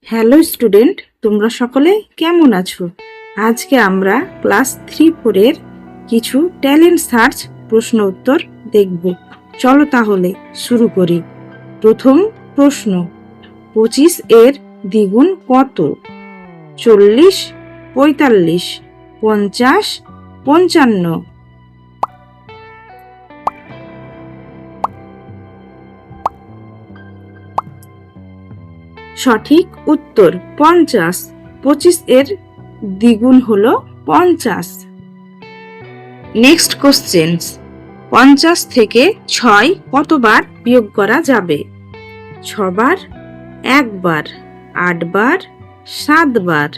Hello student, তোমরা সকলে কেমন আছো? আজকে আমরা ক্লাস 3-4 এর কিছু ট্যালেন্ট সার্চ প্রশ্ন উত্তর দেখব। চলো তাহলে শুরু করি। প্রথম প্রশ্ন, 25 এর দ্বিগুণ কত? 40, 45, 50, 55। সঠিক উত্তর 50। 25 এর দ্বিগুণ হলো 50। নেক্সট কোশ্চেন, 50 থেকে 6 কতবার বিয়োগ করা যাবে? 6 বার, 1 বার, 8 বার, 7 বার।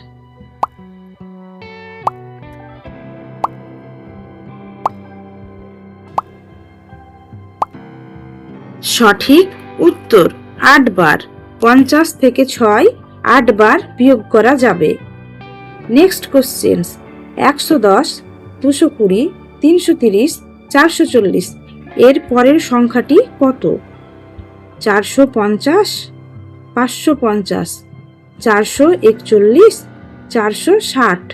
সঠিক উত্তর 8 বার। 50 থেকে 6 8 বার বিয়োগ করা যাবে। নেক্সট কোশ্চেন, 110, 220, 330, 440 এর পরের সংখ্যাটি কত? 450, 550, 441, 460।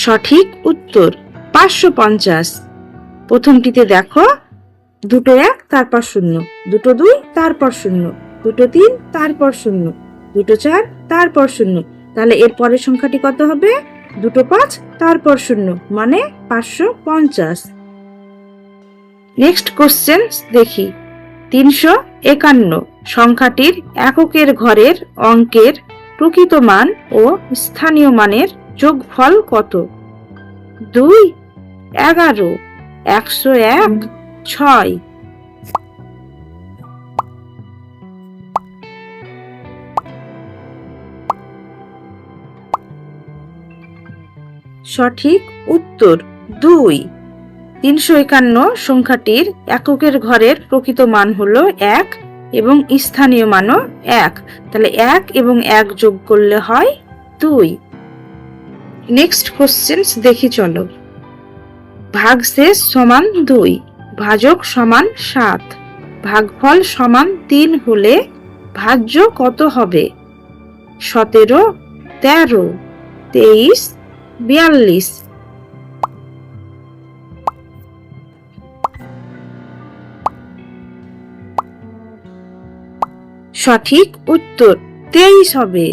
সঠিক উত্তর 550। প্রথমটিতে দেখো, দুটো 1 তারপর 0, দুটো 2 তারপর 0, দুটো 3 তারপর 0, দুটো 4 তারপর 0। তাহলে এর পরের সংখ্যাটি কত হবে? দুটো 5 তারপর 0, মানে 550। নেক্সট কোশ্চেন দেখি। 351 সংখ্যাটির এককের ঘরের অঙ্কের প্রকৃত মান ও স্থানীয় মানের যোগফল কত? 2, 11, 101, 6। সঠিক উত্তর 2। 351 সংখ্যাটির এককের ঘরের প্রকৃত মান হলো 1 এবং স্থানীয় মানও 1। তাহলে 1 এবং 1 যোগ করলে হয় 2। নেক্সট কোশ্চেন দেখি চলো। ভাগশেষ সমান 2, ভাজক সমান 7, ভাগফল সমান 3 হলে ভাজ্য কত হবে? 17, 13, 23, 42। সঠিক উত্তর 23 হবে।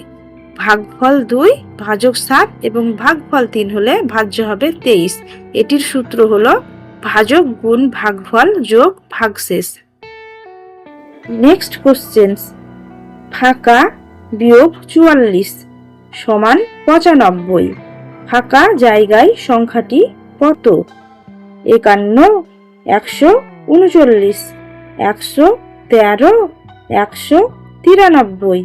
ভাগফল 2, ভাজক 7 এবং ভাগফল 3 হলে ভাজ্য হবে 23। এটির সূত্র হলো ভাজক গুণ ভাগফল যোগ ভাগশেষ। নেক্সট কোশ্চেন, ফাঁকা বিয়োগ 44 সমান 95, ফাঁকা জায়গায় সংখ্যাটি কত? 51, 139, 113, 193।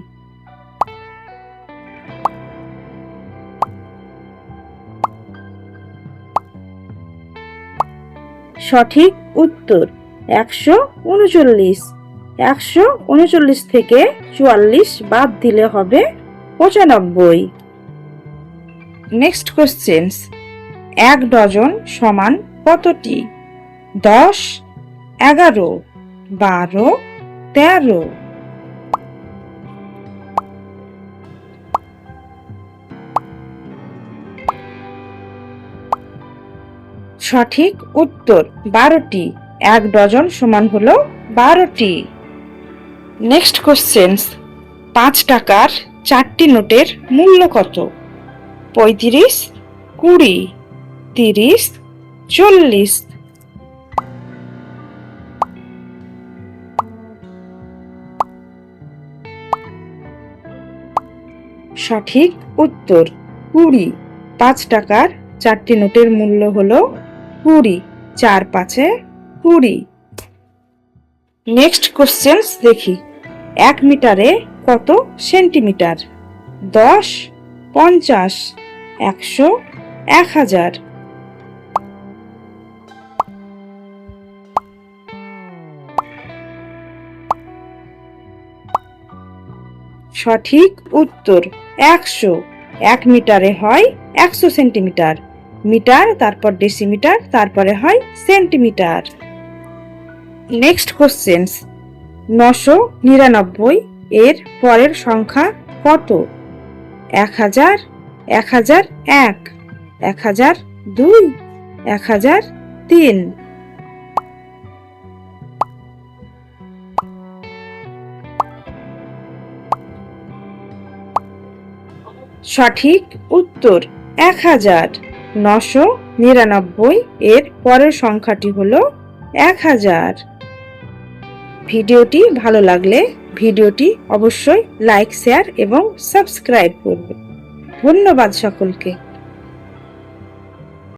সঠিক উত্তর 139। 139 থেকে 44 বাদ দিলে হবে 95। নেক্সট কোশ্চেন, 1 ডজন সমান কতটি? 10, 11, 12, 13। সঠিক উত্তর 12টি। 1 ডজন সমান হলো 12টি। নেক্সট কোশ্চেন, 5 টাকার 4টি নোটের মূল্য কত? 35, 20, 30, 40। সঠিক উত্তর 20। 5 টাকার 4টি নোটের মূল্য হলো 20। 4 5-এ 20। নেক্সট কোশ্চেন দেখি। 1 মিটারে কত সেন্টিমিটার? 10, 50, 100, 1000। সঠিক উত্তর 100। 1 মিটারে হয় 100 সেন্টিমিটার। মিটার, তারপর ডেসিমিটার, তারপরে হয় সেন্টিমিটার। নেক্সট কোশ্চেন্স, 999 এর পরের সংখ্যা কত? 1000, 1001, 1002, 1003। সঠিক উত্তর 1000। 999 এর পরের সংখ্যাটি হলো 1000। ভিডিওটি ভালো লাগলে ভিডিওটি অবশ্যই লাইক, শেয়ার এবং সাবস্ক্রাইব করবে। ধন্যবাদ সকলকে।